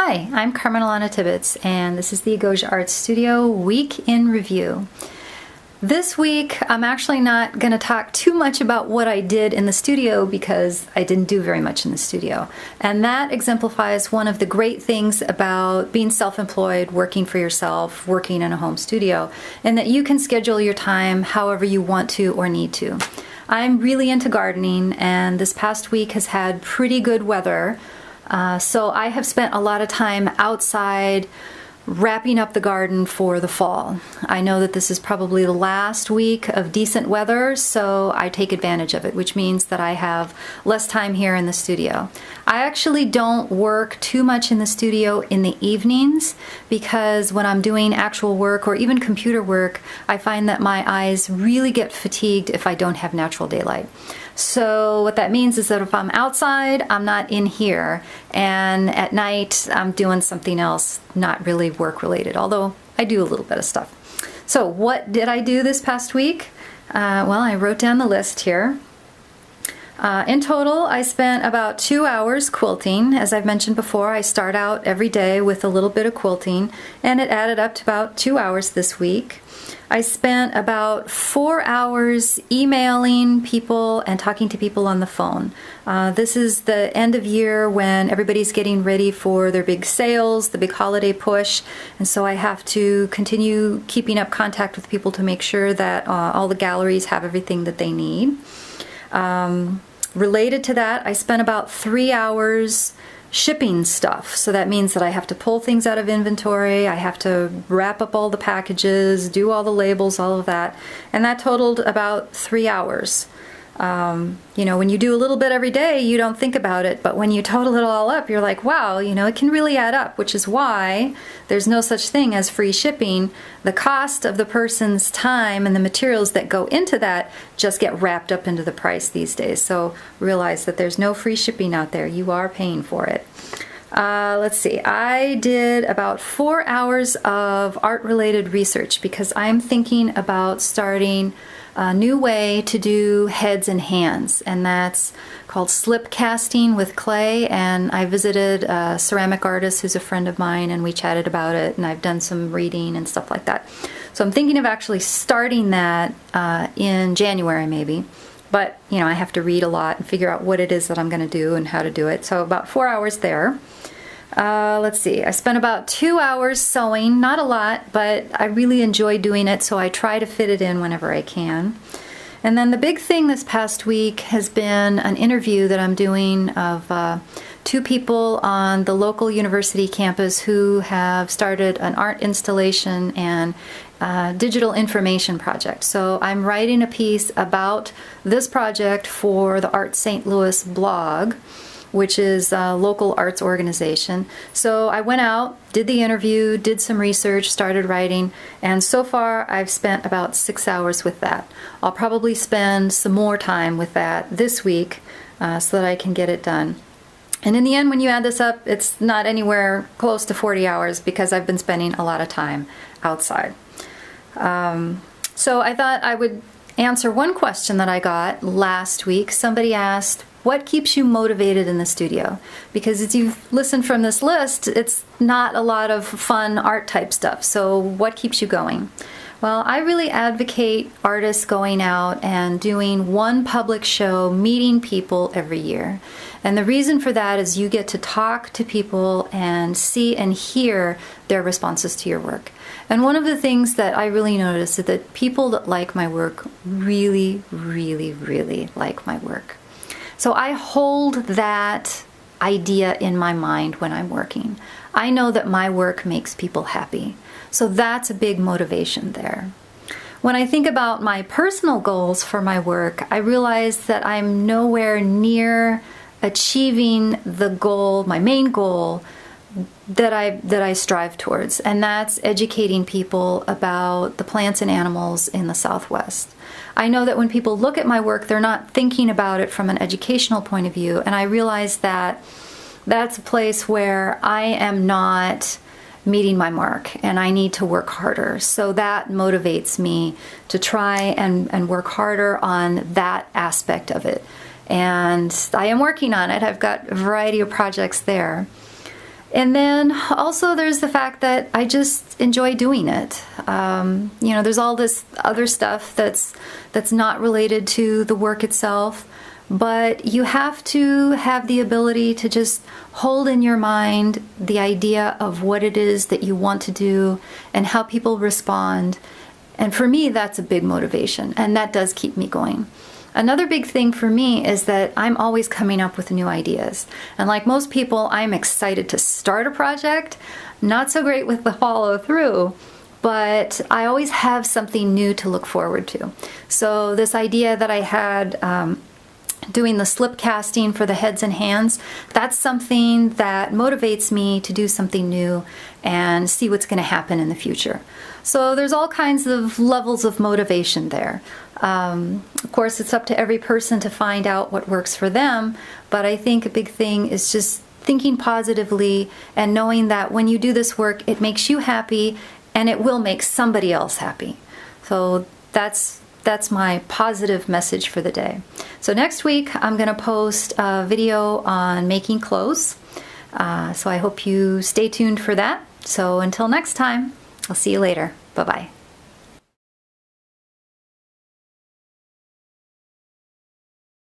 Hi, I'm Carmen Alana Tibbetts, and this is the Agosia Arts Studio Week in Review. This week, I'm actually not going to talk too much about what I did in the studio because I didn't do very much in the studio. And that exemplifies one of the great things about being self-employed, working for yourself, working in a home studio, and that you can schedule your time however you want to or need to. I'm really into gardening, and this past week has had pretty good weather. So I have spent a lot of time outside wrapping up the garden for the fall. I know that this is probably the last week of decent weather, so I take advantage of it, which means that I have less time here in the studio. I actually don't work too much in the studio in the evenings because when I'm doing actual work or even computer work, I find that my eyes really get fatigued if I don't have natural daylight. So what that means is that if I'm outside, I'm not in here, and at night I'm doing something else, not really work related, although I do a little bit of stuff. So what did I do this past week? Well, I wrote down the list here. In total, I spent about 2 hours quilting. As I've mentioned before, I start out every day with a little bit of quilting, and it added up to about 2 hours this week. I spent about 4 hours emailing people and talking to people on the phone. This is the end of year when everybody's getting ready for their big sales, the big holiday push, and so I have to continue keeping up contact with people to make sure that all the galleries have everything that they need. Related to that, I spent about 3 hours shipping stuff. So that means that I have to pull things out of inventory, I have to wrap up all the packages, do all the labels, all of that. And that totaled about 3 hours. You know, when you do a little bit every day, you don't think about it, but when you total it all up, you're like, wow, you know, it can really add up, which is why there's no such thing as free shipping. The cost of the person's time and the materials that go into that just get wrapped up into the price these days. So realize that there's no free shipping out there. You are paying for it. Let's see, I did about 4 hours of art-related research because I'm thinking about starting a new way to do heads and hands, and that's called slip casting with clay. And I visited a ceramic artist who's a friend of mine, and we chatted about it, and I've done some reading and stuff like that. So I'm thinking of actually starting that in January maybe. But, you know, I have to read a lot and figure out what it is that I'm going to do and how to do it. So about 4 hours there. Let's see, I spent about 2 hours sewing, not a lot, but I really enjoy doing it, so I try to fit it in whenever I can. And then the big thing this past week has been an interview that I'm doing of 2 people on the local university campus who have started an art installation and digital information project. So I'm writing a piece about this project for the Art St. Louis blog, which is a local arts organization. So I went out, did the interview, did some research, started writing, and so far I've spent about 6 hours with that. I'll probably spend some more time with that this week so that I can get it done. And in the end, when you add this up, it's not anywhere close to 40 hours because I've been spending a lot of time outside. So I thought I would answer one question that I got last week. Somebody asked, what keeps you motivated in the studio? Because as you've listened from this list, it's not a lot of fun art type stuff. So what keeps you going? Well, I really advocate artists going out and doing one public show, meeting people every year. And the reason for that is you get to talk to people and see and hear their responses to your work. And one of the things that I really notice is that people that like my work really, really, really like my work. So I hold that idea in my mind when I'm working. I know that my work makes people happy. So that's a big motivation there. When I think about my personal goals for my work, I realize that I'm nowhere near achieving the goal, my main goal, that I strive towards, and that's educating people about the plants and animals in the Southwest. I know that when people look at my work, they're not thinking about it from an educational point of view, and I realize that that's a place where I am not meeting my mark and I need to work harder. So that motivates me to try and work harder on that aspect of it. And I am working on it. I've got a variety of projects there. And then also there's the fact that I just enjoy doing it. You know, there's all this other stuff that's not related to the work itself, but you have to have the ability to just hold in your mind the idea of what it is that you want to do and how people respond. And for me, that's a big motivation, and that does keep me going. Another big thing for me is that I'm always coming up with new ideas. And like most people, I'm excited to start a project, not so great with the follow through, but I always have something new to look forward to. So this idea that I had doing the slip casting for the heads and hands, that's something that motivates me to do something new and see what's going to happen in the future. So there's all kinds of levels of motivation there. Of course, it's up to every person to find out what works for them, but I think a big thing is just thinking positively and knowing that when you do this work, it makes you happy and it will make somebody else happy. So that's my positive message for the day. So next week, I'm going to post a video on making clothes. So I hope you stay tuned for that. So until next time, I'll see you later. Bye-bye.